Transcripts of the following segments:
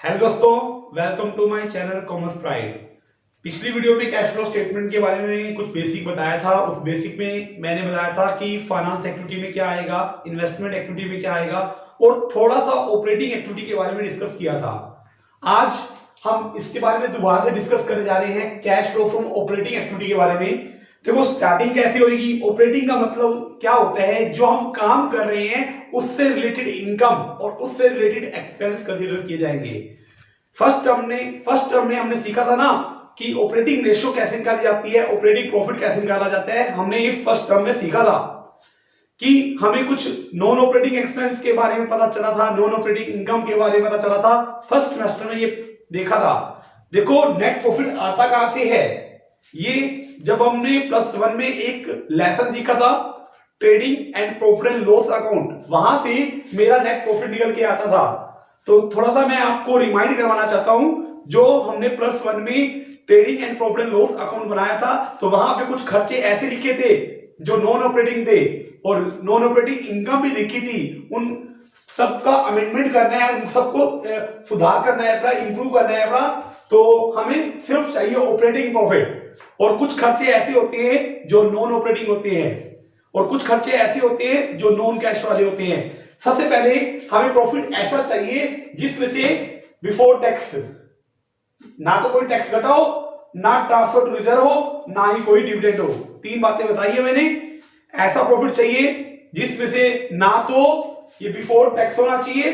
Hello दोस्तों, welcome to my channel commerce pride. पिछली video में कैश फ्लो स्टेटमेंट के बारे में कुछ बेसिक बताया था। उस बेसिक में मैंने बताया था कि फाइनेंस एक्टिविटी में क्या आएगा, इन्वेस्टमेंट एक्टिविटी में क्या आएगा और थोड़ा सा ऑपरेटिंग एक्टिविटी के बारे में डिस्कस किया था। आज हम इसके बारे में दोबारा से डिस्कस करने जा रहे हैं, cash flow from operating activity के बारे में। देखो, स्टार्टिंग कैसे होगी। ऑपरेटिंग का मतलब क्या होता है, जो हम काम कर रहे हैं उससे रिलेटेड इनकम और उससे रिलेटेड एक्सपेंस कंसीडर किए जाएंगे। फर्स्ट टर्म में हमने सीखा था ना कि ऑपरेटिंग रेशियो कैसे निकाली जाती है, ऑपरेटिंग प्रॉफिट कैसे निकाला जाता है। हमने ये फर्स्ट टर्म में सीखा था कि हमें कुछ नॉन ऑपरेटिंग एक्सपेंस के बारे में पता चला था, नॉन ऑपरेटिंग इनकम के बारे में पता चला था। फर्स्ट सेमेस्टर में ये देखा था। देखो, नेट प्रॉफिट आता कहां से है, ये जब हमने +1 में एक लेसन सीखा था, trading and profit and loss account, वहां से मेरा नेट प्रॉफिट निकल के आता था। तो थोड़ा सा मैं आपको रिमाइंड करवाना चाहता हूं, जो हमने +1 में trading and profit and loss account बनाया था, तो वहां पे कुछ खर्चे ऐसे लिखे थे जो नॉन ऑपरेटिंग थे और नॉन ऑपरेटिंग इनकम भी लिखी थी। उन सबका अमेंडमेंट करना है, उन सबको सुधार करना है अपना, इंप्रूव करना है अपना। तो हमें सिर्फ चाहिए ऑपरेटिंग प्रॉफिट। और कुछ खर्चे ऐसे होते हैं जो नॉन ऑपरेटिंग होते हैं और कुछ खर्चे ऐसे होते हैं जो नॉन कैश वाले होते हैं। सबसे पहले हमें प्रॉफिट ऐसा चाहिए जिसमें से बिफोर टैक्स ना तो कोई टैक्स घटाओ, ना ट्रांसफर टू रिजर्व हो, ना ही कोई डिविडेंड हो। तीन बातें बताई है मैंने। ऐसा प्रॉफिट चाहिए जिसमें से ना तो ये बिफोर टैक्स होना चाहिए,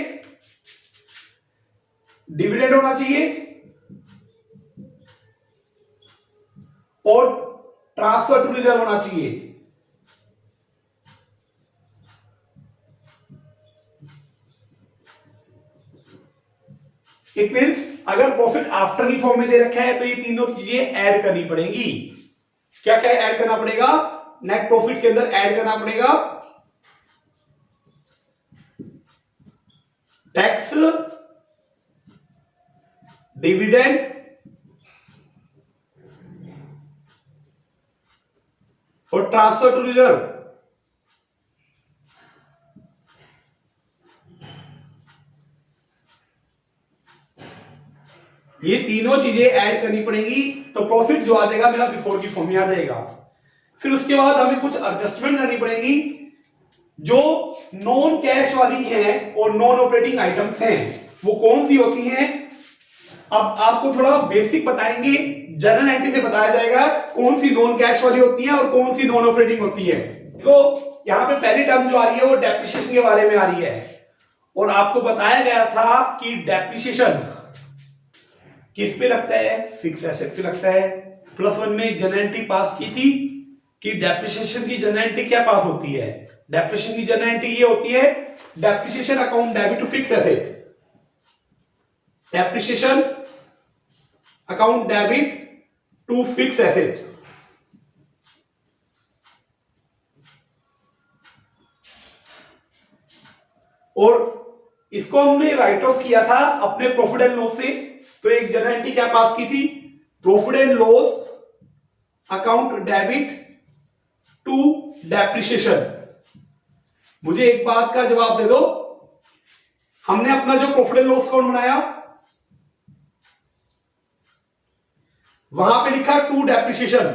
डिविडेंड होना चाहिए और ट्रांसफर टू रिजर्व होना चाहिए। इट मींस अगर प्रॉफिट आफ्टर की फॉर्म में दे रखा है तो ये तीनों चीजें ऐड करनी पड़ेगी। क्या क्या ऐड करना पड़ेगा, नेट प्रॉफिट के अंदर ऐड करना पड़ेगा टैक्स, डिविडेंड और ट्रांसफर टू रिजर्व। ये तीनों चीजें ऐड करनी पड़ेगी तो प्रॉफिट जो आ जाएगा मेरा बिफोर की फॉर्म में आ जाएगा। फिर उसके बाद हमें कुछ एडजस्टमेंट करनी पड़ेगी जो नॉन कैश वाली हैं और नॉन ऑपरेटिंग आइटम्स हैं। वो कौन सी होती हैं, अब आपको थोड़ा बेसिक बताएंगे, जनरल एंट्री से बताया जाएगा कौन सी नॉन कैश वाली होती है और कौन सी नॉन ऑपरेटिंग होती है। तो यहां पे पहली टर्म जो आ रही है वो डेप्रिसिएशन के बारे में आ रही है। और आपको बताया गया था कि डेप्रिसिएशन किस पे लगता है, फिक्स एसेट पे लगता है। +1 में जनरल एंट्री पास की थी कि डेप्रिसिएशन की जनरल एंट्री क्या पास होती है। डेप्रिसिएशन की जनरल एंट्री ये होती है, depreciation account debit to fix asset, depreciation account debit to fix asset. और इसको हमने राइट ऑफ किया था अपने प्रॉफिट एंड लॉस से। तो एक जनरल एंट्री क्या पास की थी, profit and loss account debit to depreciation. मुझे एक बात का जवाब दे दो, हमने अपना जो प्रॉफिट एंड लॉस अकाउंट बनाया वहां पे लिखा टू डेप्रिसिएशन,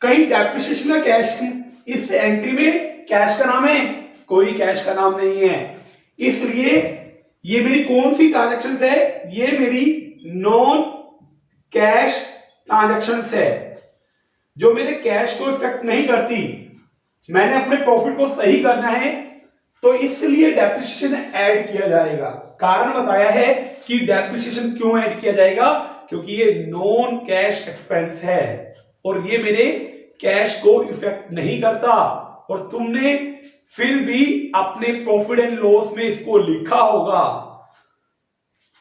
कहीं डेप्रिसिएशन का कैश, इस एंट्री में कैश का नाम है, कोई कैश का नाम नहीं है। इसलिए ये मेरी कौन सी ट्रांजैक्शंस है, ये मेरी नॉन कैश ट्रांजैक्शंस है जो मेरे कैश को इफेक्ट नहीं करती। मैंने अपने प्रॉफिट को सही करना है तो इसलिए डेप्रिसिएशन ऐड किया जाएगा। कारण बताया है कि डेप्रिसिएशन क्यों ऐड किया जाएगा, क्योंकि ये नॉन कैश एक्सपेंस है और ये मेरे कैश को इफेक्ट नहीं करता। और तुमने फिर भी अपने प्रॉफिट एंड लॉस में इसको लिखा होगा।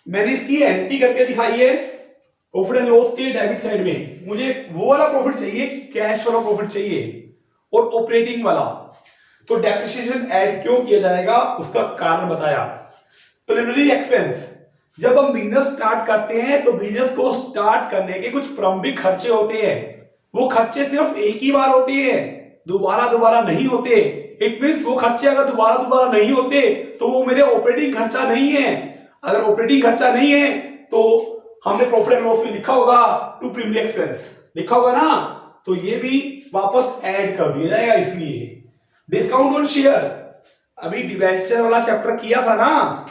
मैंने इसकी एंट्री करके दिखाई है प्रॉफिट एंड लॉस के डेबिट साइड में। मुझे वो वाला प्रॉफिट चाहिए, कैश वाला प्रॉफिट चाहिए और ऑपरेटिंग वाला। तो डेप्रिसिएशन ऐड क्यों किया जाएगा उसका कारण बताया। प्रिलिमिनरी एक्सपेंस, जब हम बिजनेस स्टार्ट करते हैं तो बिजनेस को स्टार्ट करने के कुछ प्रारंभिक खर्चे होते हैं। वो खर्चे सिर्फ एक ही बार होते हैं, दोबारा नहीं होते। इट मींस वो खर्चे अगर दोबारा नहीं होते तो वो मेरे ऑपरेटिंग खर्चा नहीं है। अगर ऑपरेटिंग खर्चा नहीं है तो हमने प्रॉफिट एंड लॉस में लिखा होगा टू प्राइमरी एक्सपेंस, लिखा होगा ना, तो ये भी वापस ऐड कर दिया जाएगा। इसलिए डिस्काउंट ऑन शेयर, अभी डिवेंचर वाला चैप्टर किया था ना,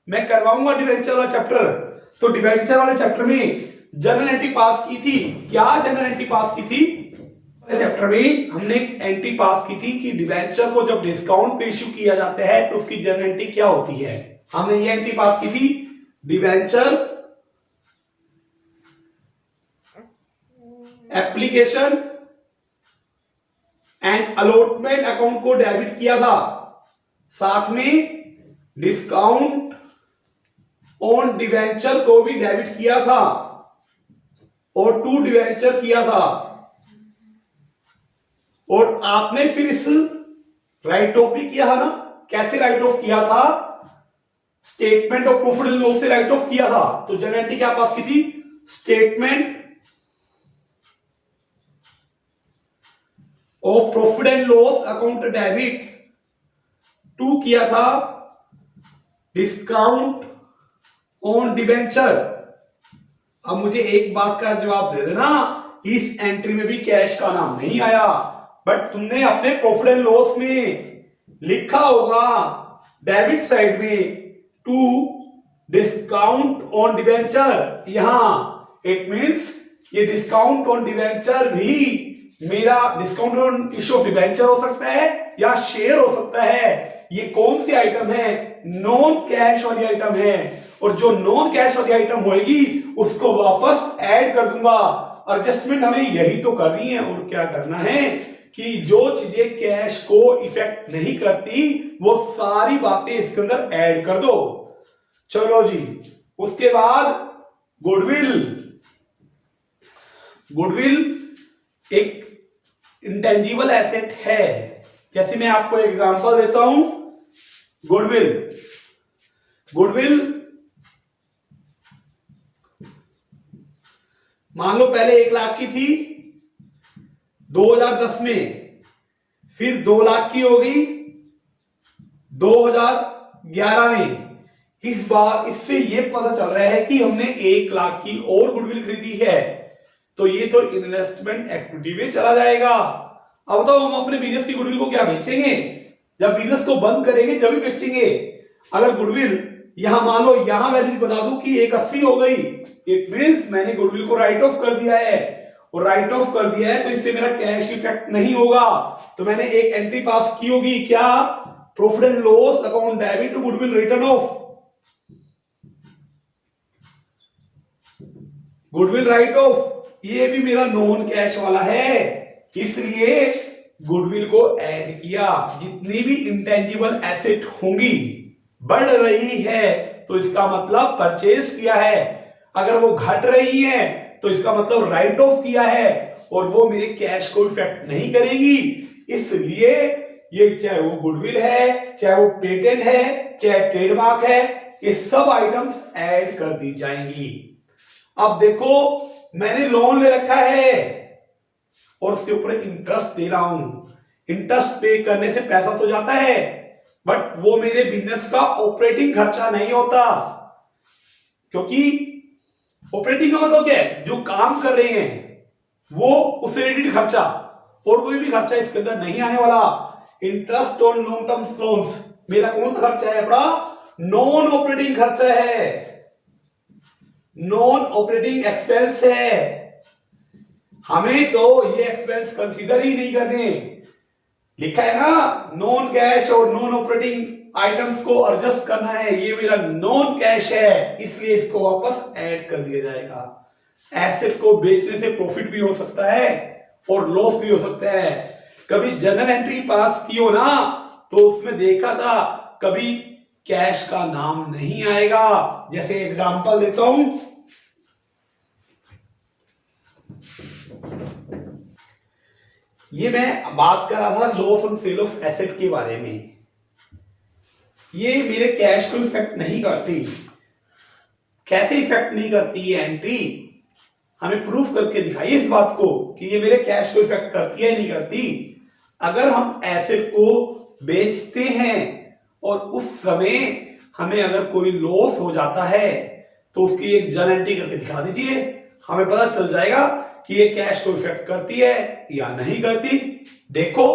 मैं करवाऊंगा डिवेंचर वाला चैप्टर। तो डिवेंचर वाले चैप्टर में जनरल एंट्री पास की थी। क्या जनरल एंट्री पास की थी? चैप्टर में हमने एंट्री पास की थी कि डिवेंचर को जब डिस्काउंट पे इश्यू किया जाता है तो उसकी जनरल एंट्री क्या होती है। हमने ये एंट्री पास की थी, debenture application and allotment account को डेबिट किया था, साथ में डिस्काउंट ऑन डिवेंचर को भी डेबिट किया था और टू डिवेंचर किया था। और आपने फिर इस राइट ऑफ भी किया था ना। कैसे राइट ऑफ किया था? Statement of profit and loss से राइट ऑफ किया था। तो जनरल एंट्री क्या पास की थी? Statement of profit and loss account debit, to किया था डिस्काउंट ऑन डिवेंचर। अब मुझे एक बात का जवाब दे देना, इस एंट्री में भी कैश का नाम नहीं आया, बट तुमने अपने प्रॉफिट एंड लॉस में लिखा होगा डेबिट साइड में टू डिस्काउंट ऑन डिवेंचर। यहां इट मींस ये डिस्काउंट ऑन डिवेंचर भी मेरा discount on issue of debenture हो सकता है या शेयर हो सकता है। ये कौन सी आइटम है? नॉन कैश वाली आइटम है, और जो नॉन कैश वाली आइटम होगी उसको वापस ऐड कर दूंगा। एडजस्टमेंट हमें यही तो करनी है, और क्या करना है कि जो चीजें कैश को इफेक्ट नहीं करती वो सारी बातें इसके अंदर ऐड कर दो। चलो जी, उसके बाद गुडविल। गुडविल एक इंटेंजिबल एसेट है। जैसे मैं आपको एग्जांपल देता हूं, गुडविल मान लो पहले 1 लाख की थी 2010 में, फिर 2 लाख की हो गई 2011 में। इस बार इससे ये पता चल रहा है कि हमने 1 लाख की और गुडविल खरीदी है, तो ये तो इन्वेस्टमेंट एक्टिविटी में चला जाएगा। अब तो हम अपने बिजनेस की गुडविल को क्या बेचेंगे? जब बिजनेस को बंद करेंगे जब भी बेचेंगे। अगर गुडविल यहां मान लो यहां वैल्यू बता दूं कि 180 हो गई, इट मींस मैंने गुडविल को राइट ऑफ कर दिया है, और राइट ऑफ कर दिया है तो इससे मेरा कैश इफेक्ट नहीं होगा। तो मैंने एक एंट्री पास की होगी, क्या? Profit and loss account debit to goodwill return of, goodwill write off. ये भी मेरा नॉन कैश वाला है, इसलिए गुडविल को ऐड किया। जितनी भी इंटेंजिबल एसेट होंगी बढ़ रही है तो इसका मतलब परचेज किया है, अगर वो घट रही है तो इसका मतलब राइट ऑफ किया है, और वो मेरे कैश को इफेक्ट नहीं करेगी। इसलिए ये चाहे वो गुडविल है, चाहे वो पेटेंट है, चाहे ट्रेडमार्क है, ये सब आइटम्स ऐड कर दी जाएंगी। अब देखो मैंने लोन ले रखा है और उसके ऊपर इंटरेस्ट दे रहा हूं। इंटरेस्ट पे करने से पैसा तो जाता है, बट वो मेरे बिजनेस का ऑपरेटिंग खर्चा नहीं होता, क्योंकि ऑपरेटिंग का मतलब क्या है? जो काम कर रहे हैं वो उससे रिलेटेड खर्चा, और कोई भी खर्चा इसके अंदर नहीं आने वाला। Interest on long term loans मेरा कौन सा खर्चा है? अपना नॉन ऑपरेटिंग खर्चा है, नॉन ऑपरेटिंग एक्सपेंस है। हमें तो ये एक्सपेंस कंसीडर ही नहीं करने। लिखा है ना नॉन कैश और नॉन ऑपरेटिंग आइटम्स को एडजस्ट करना है, ये मेरा नॉन कैश है, इसलिए इसको वापस ऐड कर दिया जाएगा। एसेट को बेचने से प्रॉफिट भी हो सकता है और लॉस भी हो सकता है। कभी जर्नल एंट्री पास की हो ना तो उसमें देखा था कभी कैश का नाम नहीं आएगा। जैसे एग्जांपल देता हूं, ये मैं बात कर रहा था loss on sale of asset के बारे में। ये मेरे कैश को इफेक्ट नहीं करती। कैसे इफेक्ट नहीं करती ये एंट्री? हमें प्रूफ करके दिखाइए इस बात को कि ये मेरे कैश को इफेक्ट करती है नहीं करती। अगर हम एसेट को बेचते हैं और उस समय हमें अगर कोई लॉस हो जाता है तो उसकी एक जर्नल एंट्री करके दिखा दीजिए, हमें पता चल जाएगा कि ये कैश को इफेक्ट करती है या नहीं करती। देखो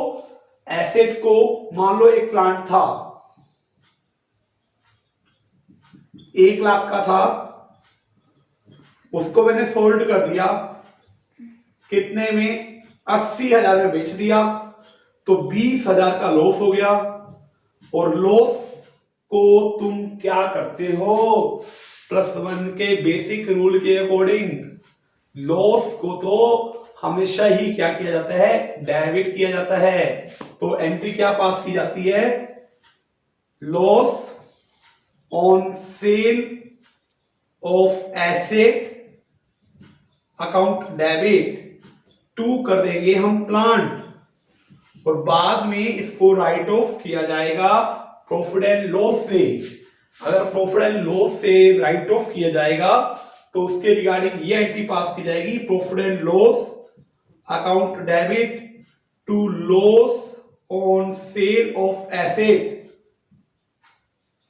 एसेट को, मान लो एक प्लांट था 1 लाख का था, उसको मैंने सोल्ड कर दिया, कितने में, 80,000 में बेच दिया, तो 20,000 का लॉस हो गया। और लॉस को तुम क्या करते हो, +1 के बेसिक रूल के अकॉर्डिंग लॉस को तो हमेशा ही क्या किया जाता है, डेबिट किया जाता है। तो एंट्री क्या पास की जाती है, loss on sale of asset account debit to कर देंगे हम प्लांट, और बाद में इसको राइट ऑफ किया जाएगा प्रॉफिट एंड लॉस से। अगर प्रॉफिट एंड लॉस से राइट ऑफ किया जाएगा तो उसके रिगार्डिंग ये एंट्री पास की जाएगी, profit and loss account debit to loss on sale of asset.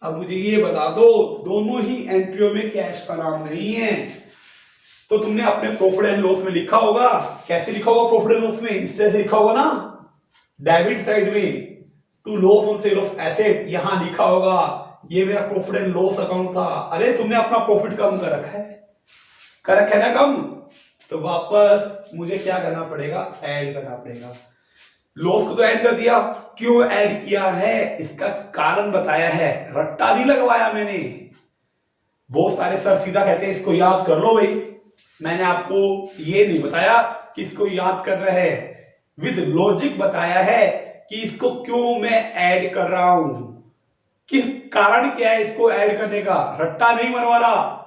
अब मुझे ये बता दो, दोनों ही एंट्रियों में कैश का नाम नहीं है, तो तुमने अपने प्रॉफिट एंड लॉस में लिखा होगा, कैसे लिखा होगा प्रॉफिट एंड लॉस में, इस तरह से लिखा होगा ना, डेबिट साइड में to loss on sale of asset, यहां लिखा होगा ये मेरा प्रॉफिट एंड लॉस अकाउंट था। अरे तुमने अपना प्रॉफिट कम कर रखा है, कर रखा है ना कम, तो वापस मुझे क्या करना पड़ेगा, ऐड करना पड़ेगा। लॉस को तो ऐड कर दिया, क्यों ऐड किया है इसका कारण बताया है, रट्टा नहीं लगवाया मैंने। बहुत सारे सर सीधा कहते हैं इसको याद कर लो भाई, मैंने आपको ये नहीं बताया कि इसको याद कर रहे हैं, विद लॉजिक बताया है कि इसको क्यों मैं ऐड कर रहा हूं, किस कारण क्या है इसको ऐड करने का। रट्टा नहीं मरवा रहा,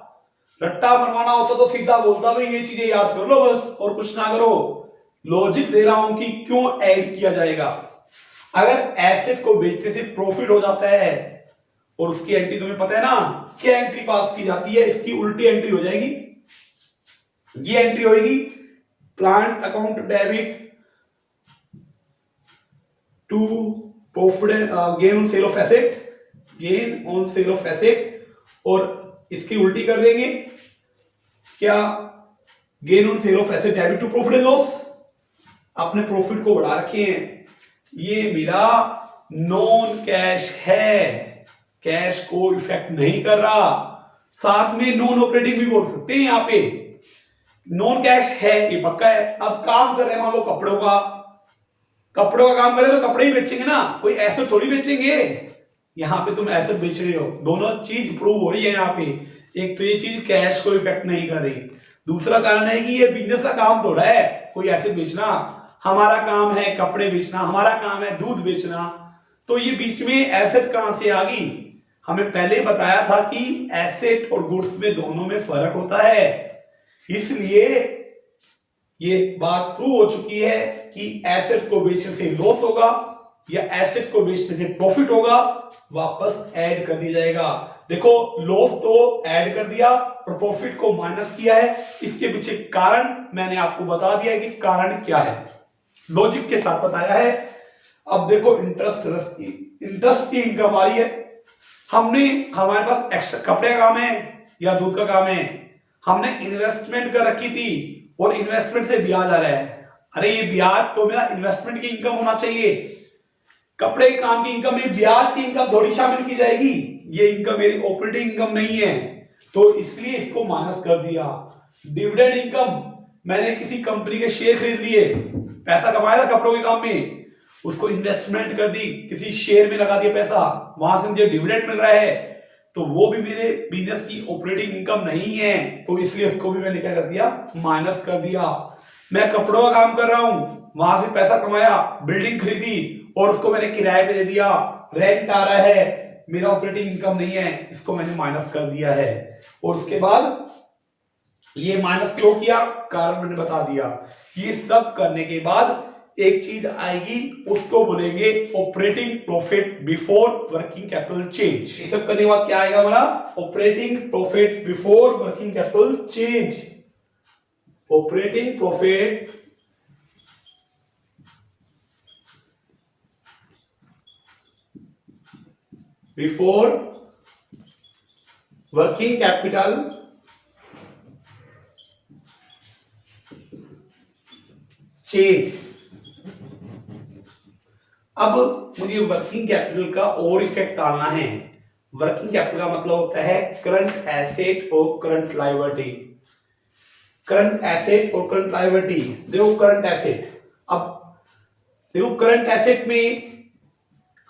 रट्टा मरवाना होता तो सीधा बोलता भाई ये चीजें याद कर लो बस और कुछ ना करो। लॉजिक दे रहा हूं कि क्यों ऐड किया जाएगा। अगर एसेट को बेचने से प्रॉफिट हो जाता है और उसकी एंट्री तुम्हें पता है ना, क्या एंट्री पास की जाती है, इसकी उल्टी एंट्री हो जाएगी, ये एंट्री होगी plant account debit to profit gain on sale of asset, gain on sale of asset, और इसकी उल्टी कर देंगे क्या, gain on sale of asset debit to profit and loss. आपने प्रॉफिट को बढ़ा रखे हैं, ये मेरा नॉन कैश है, कैश को इफेक्ट नहीं कर रहा, साथ में नॉन ऑपरेटिंग भी बोल सकते हैं, यहां पे नॉन कैश है ये पक्का है। अब काम कर रहे हैं मान लो कपड़ों का, कपड़ों का काम करे तो कपड़े ही बेचेंगे ना, कोई एसेट थोड़ी बेचेंगे। यहां पे तुम एसेट बेच रहे हो, दोनों चीज प्रूव हो रही है यहाँ पे। एक तो ये चीज कैश को इफेक्ट नहीं कर रही, दूसरा कारण है कि ये बिजनेस का काम थोड़ा है कोई एसेट बेचना, हमारा काम है कपड़े बेचना, हमारा काम है दूध बेचना, तो ये बीच में एसेट कहां से आ गई। हमें पहले बताया था कि एसेट और गुड्स में दोनों में फर्क होता है, इसलिए ये बात प्रूव हो चुकी है कि एसेट को बेचने से लॉस होगा या एसेट को बेचने से प्रॉफिट होगा, वापस ऐड कर दिया जाएगा। देखो लॉस तो ऐड कर दिया और प्रॉफिट को माइनस किया है, इसके पीछे कारण मैंने आपको बता दिया है कि कारण क्या है, लॉजिक के साथ बताया है। अब देखो इंटरेस्ट की इनकम आ रही है, हमारे पास एक्स्ट्रा कपड़े का काम है या दूध का काम है, हमने इन्वेस्टमेंट कर रखी थी और इन्वेस्टमेंट से ब्याज आ रहा है, अरे ये ब्याज तो मेरा इन्वेस्टमेंट की इनकम होना चाहिए, कपड़े के काम की इनकम में ब्याज की इनकम थोड़ी शामिल की जाएगी, ये इनकम मेरी ऑपरेटिंग इनकम नहीं है, तो इसलिए इसको माइनस कर दिया। डिविडेंड इनकम, मैंने किसी कंपनी के शेयर खरीद लिए, पैसा कमाया था कपड़ों के काम में, उसको इन्वेस्टमेंट कर दी, किसी शेयर में लगा दिया पैसा, वहां से मुझे डिविडेंड मिल रहा है, तो वो भी मेरे बिजनेस की ऑपरेटिंग इनकम नहीं है, तो इसलिए उसको भी मैंने क्या कर दिया, माइनस कर दिया। मैं कपड़ों का काम कर रहा हूं, वहां से पैसा कमाया, बिल्डिंग खरीदी और उसको मैंने किराए पे दे दिया, रेंट आ रहा है, मेरा ऑपरेटिंग इनकम नहीं है, इसको मैंने माइनस कर दिया है। और उसके बाद ये माइनस क्यों किया, कारण मैंने बता दिया। ये सब करने के बाद एक चीज आएगी, उसको बोलेंगे operating profit before working capital change. ये सब करने के बाद क्या आएगा हमारा, operating profit before working capital change. Operating profit before working capital change. अब मुझे वर्किंग कैपिटल का और इफेक्ट डालना है। वर्किंग कैपिटल का मतलब होता है करंट एसेट और करंट लायबिलिटी। करंट एसेट और करंट लायबिलिटी। देखो करंट एसेट, अब देखो करंट एसेट में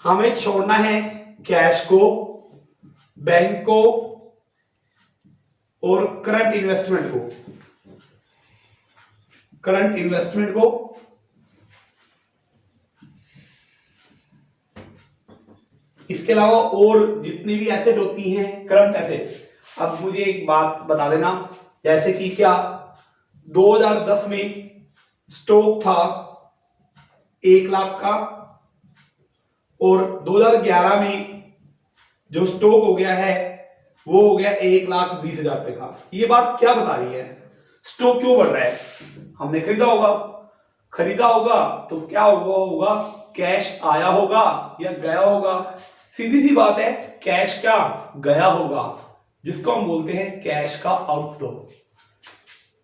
हमें छोड़ना है कैश को, बैंक को और करंट इन्वेस्टमेंट को। करंट इन्वेस्टमेंट को, इसके अलावा और जितनी भी एसेट होती हैं करंट एसेट। अब मुझे एक बात बता देना, जैसे कि क्या 2010 में स्टॉक था 1 लाख का और 2011 में जो स्टॉक हो गया है वो हो गया 1,20,000 रुपए का। ये बात क्या बता रही है? स्टॉक क्यों बढ़ रहा है? हमने खरीदा होगा तो क्या होगा? कैश आया होगा या गया होगा? सीधी सी बात है, कैश क्या गया होगा, जिसको हम बोलते हैं कैश का आउटफ्लो।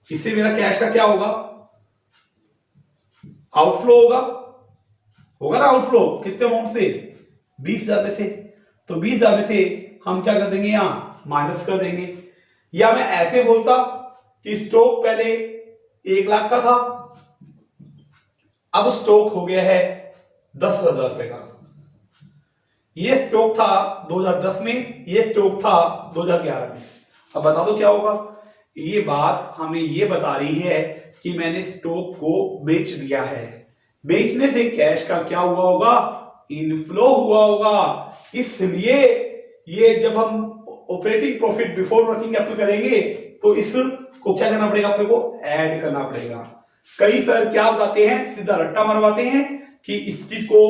इससे मेरा कैश का क्या होगा? आउटफ्लो होगा ना आउटफ्लो। कितने अमाउंट से? 20,000 में से। तो 20,000 में से हम क्या कर देंगे? यहां माइनस कर देंगे। या मैं ऐसे बोलता कि स्टॉक पहले 1 लाख का था, अब स्टॉक हो गया है 10,000 रुपए का। ये स्टॉक था 2010 में, ये स्टॉक था 2011 में। अब बता दो क्या होगा? ये बात हमें ये बता रही है कि मैंने स्टॉक को बेच दिया है। बेचने से कैश का क्या हुआ होगा? इनफ्लो हुआ होगा। इसलिए ये जब हम operating profit before working capital करेंगे तो इसको क्या करना पड़ेगा? अपने को ऐड करना पड़ेगा। कई सर क्या बताते हैं, सीधा रट्टा मरवाते हैं कि इस चीज को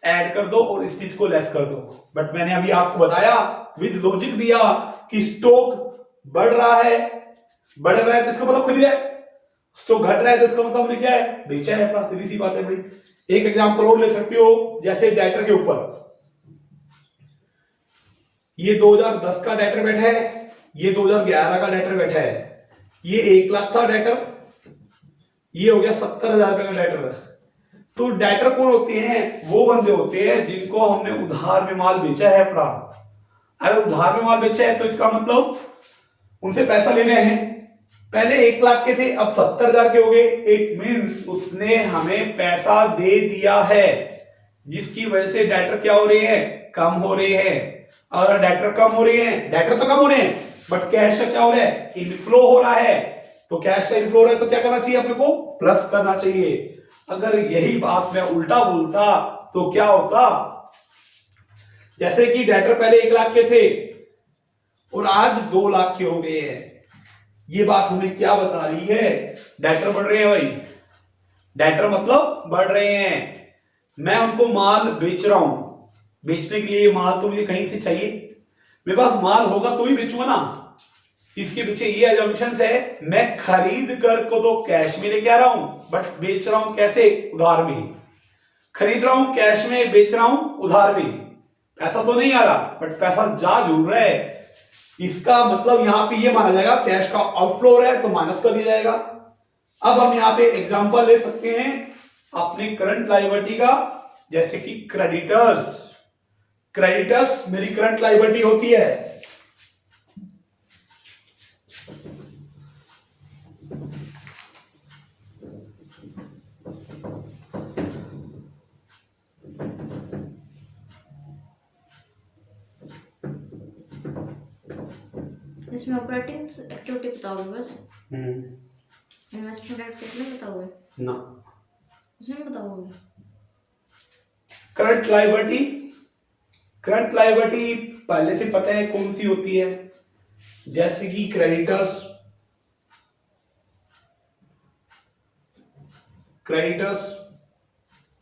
ऐड कर दो और इस चीज को लेस कर दो। बट मैंने अभी आपको बताया, विद लॉजिक दिया कि स्टॉक बढ़ रहा है तो इसका मतलब खरीदा है, स्टॉक घट रहा है तो इसका मतलब हमने क्या है? बेचा है अपना। सीधी सी बात है बड़ी। एक एग्जांपल और ले सकते हो, जैसे डेटर के ऊपर। ये 2010 का डेटर बैठा है, ये 2011 का डेटर बैठा है। ये 1 लाख था डेटर, ये हो गया 70,000 रुपए का डेटर। तो डेटर कौन होते हैं? वो बंदे होते हैं जिनको हमने उधार में माल बेचा है अपना। अगर उधार में माल बेचा है तो इसका मतलब उनसे पैसा लेने हैं। पहले 1 लाख के थे, अब 70,000 के हो गए। इट मींस उसने हमें पैसा दे दिया है, जिसकी वजह से डेटर क्या हो रहे हैं? कम हो रहे हैं। और डेटर कम हो रहे हैं, डेटर तो कम हो रहे हैं, बट कैश का क्या हो रहा है? इनफ्लो हो रहा है। तो कैश का इनफ्लो हो रहा है तो क्या करना चाहिए? अपने को प्लस करना चाहिए। अगर यही बात मैं उल्टा बोलता तो क्या होता? जैसे कि डेटर पहले 1 लाख के थे और आज 2 लाख के हो गए हैं। ये बात हमें क्या बता रही है? डेटर बढ़ रहे हैं भाई। डेटर मतलब बढ़ रहे हैं। मैं उनको माल बेच रहा हूं, बेचने के लिए माल तो मुझे कहीं से चाहिए। मेरे पास माल होगा तो ही बेचूंगा ना। इसके पीछे ये अजम्पशंस है, मैं खरीद कर को तो कैश में लेके आ रहा हूं, बट बेच रहा हूं कैसे? उधार में। खरीद रहा हूं कैश में, बेच रहा हूं उधार में। पैसा तो नहीं आ रहा, बट पैसा जा जरूर रहा है। इसका मतलब यहां पे ये माना जाएगा कैश का आउटफ्लो हो रहा है तो माइनस कर दिया जाएगा। अब हम यहां पे एग्जांपल ले सकते हैं अपने करंट लायबिलिटी का, जैसे कि क्रेडिटर्स। क्रेडिटर्स मेरी करंट लायबिलिटी होती है। इसमें ऑपरेटिंग एक्टिविटी बताओगे बस। इन्वेस्टमेंट एक्टिविटी में बताओगे ना, इसमें बताओगे। करंट लायबिलिटी पहले से पता है कौन सी होती है, जैसे कि क्रेडिटर्स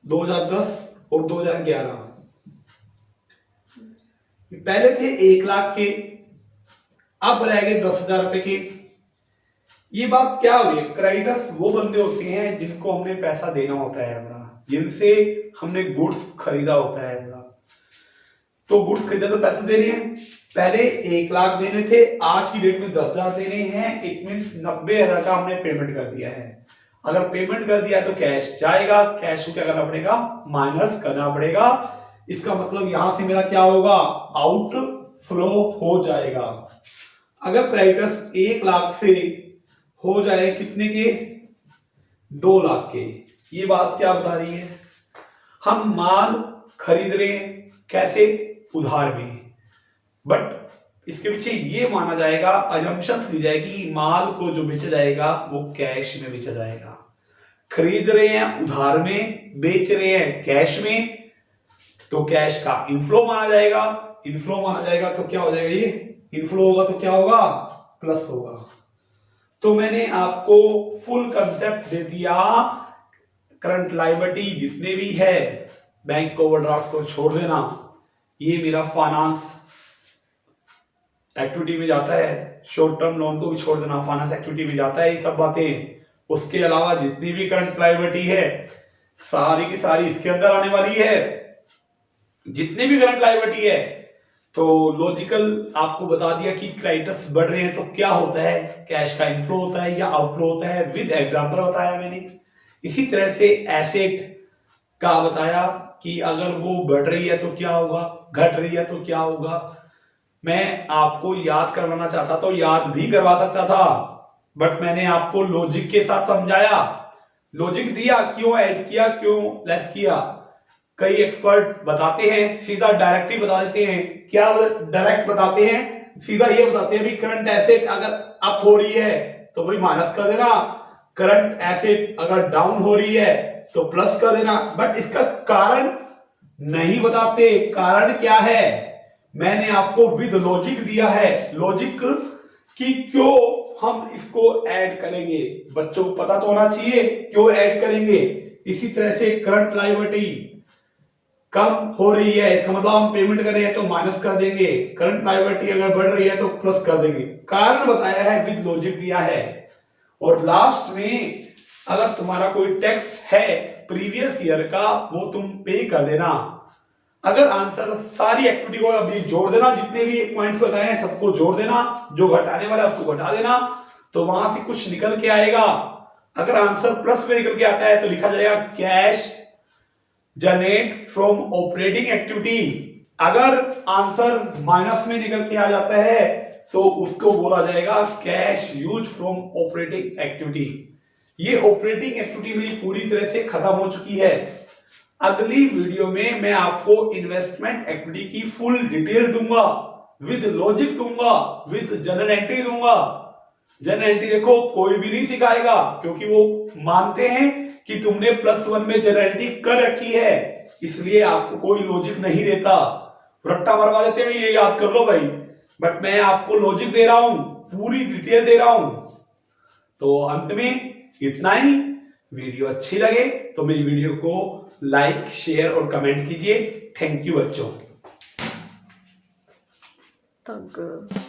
2010 और 2011 पहले थे 1 लाख के, अब रह गए 10,000 रुपए के। ये बात क्या हो रही है? क्रेडिटर्स वो बंदे होते हैं जिनको हमने पैसा देना होता है अपना, जिनसे हमने गुड्स खरीदा होता है अपना। तो गुड्स खरीदा तो पैसे देने हैं, पहले 1 लाख देने थे, आज की डेट में 10,000 देने हैं। इट मीन्स 90,000 का हमने पेमेंट कर दिया है। अगर पेमेंट कर दिया तो कैश जाएगा, कैश को क्या करना पड़ेगा, माइनस करना पड़ेगा। इसका मतलब यहां से मेरा क्या होगा, आउट फ्लो हो जाएगा। अगर क्रेडिटर्स 1 लाख से हो जाए कितने के, 2 लाख के, ये बात क्या बता रही है, हम माल खरीद रहे हैं कैसे, उधार में, बट इसके पीछे ये माना जाएगा, अजम्पशन ली जाएगी माल को जो बेचा जाएगा वो कैश में बेचा जाएगा। खरीद रहे हैं उधार में, बेच रहे हैं कैश में, तो कैश का इनफ्लो माना जाएगा। इनफ्लो माना जाएगा तो क्या हो जाएगा, ये इनफ्लो होगा तो क्या होगा, प्लस होगा। तो मैंने आपको फुल कंसेप्ट दे दिया। करंट लायबिलिटी जितने भी है, बैंक ओवरड्राफ्ट को छोड़ देना, ये मेरा फाइनेंस एक्टिविटी में जाता है। शॉर्ट टर्म लोन को भी छोड़ देना, फाइनेंस एक्टिविटी में जाता है ये सब बातें। उसके अलावा जितनी भी करंट लायबिलिटी है सारी की सारी इसके अंदर आने वाली है। जितने भी करंट लायबिलिटी है, तो लॉजिकल आपको बता दिया कि क्रेडिटर्स बढ़ रहे हैं तो क्या होता है, कैश का इनफ्लो होता है या आउटफ्लो होता है, विद एग्जांपल बताया मैंने। इसी तरह से एसेट का बताया कि अगर वो बढ़ रही है तो क्या होगा, घट रही है तो क्या होगा। मैं आपको याद करवाना चाहता तो याद भी करवा सकता था, बट मैंने आपको लॉजिक के साथ समझाया, लॉजिक दिया, क्यों ऐड किया, क्यों लेस किया। कई एक्सपर्ट बताते हैं सीधा डायरेक्ट ही बता देते हैं। क्या डायरेक्ट बताते हैं, सीधा ये बताते हैं भी करंट एसेट अगर अप हो रही है तो भाई माइनस कर देना, करंट एसेट अगर डाउन हो रही है तो प्लस कर देना। बट इसका कारण नहीं बताते। कारण क्या है, मैंने आपको विद लॉजिक दिया है, लॉजिक कि क्यों हम इसको ऐड करेंगे। बच्चों को पता तो होना चाहिए क्यों ऐड करेंगे। इसी तरह से करंट लायबिलिटी कम हो रही है, इसका मतलब हम पेमेंट कर रहे हैं तो माइनस कर देंगे। करंट लायबिलिटी अगर बढ़ रही है तो प्लस कर देंगे। कारण बताया है, विद लॉजिक दिया है। और लास्ट में अगर तुम्हारा कोई टैक्स है प्रीवियस ईयर का, वो तुम पे कर देना। अगर आंसर सारी एक्टिविटी को अभी जोड़ देना, जितने भी पॉइंट्स बताए हैं सबको जोड़ देना, जो घटाने वाला है उसको घटा देना, तो वहां से कुछ निकल के आएगा। अगर आंसर प्लस में निकल के आता है तो लिखा जाएगा cash generate from operating activity. अगर आंसर माइनस में निकल के आ जाता है तो उसको बोला जाएगा cash use from operating activity. ये ऑपरेटिंग एक्टिविटी मेरी पूरी तरह से खत्म हो चुकी है। अगली वीडियो में मैं आपको इन्वेस्टमेंट एक्टिविटी की फुल डिटेल दूंगा, विद लॉजिक दूंगा, विद जनरल एंट्री दूंगा। जनरल एंट्री देखो कोई भी नहीं सिखाएगा, क्योंकि वो मानते हैं कि तुमने +1 में जनरल एंट्री कर रखी है, इसलिए आपको कोई लॉजिक नहीं देता। रट्टा मरवा देते हैं, ये याद कर लो भाई, बट मैं आपको लॉजिक दे रहा हूं, पूरी डिटेल दे रहा हूं। तो अंत में इतना ही। वीडियो अच्छी लगे तो मेरी वीडियो को लाइक, शेयर और कमेंट कीजिए। थैंक यू बच्चों। तक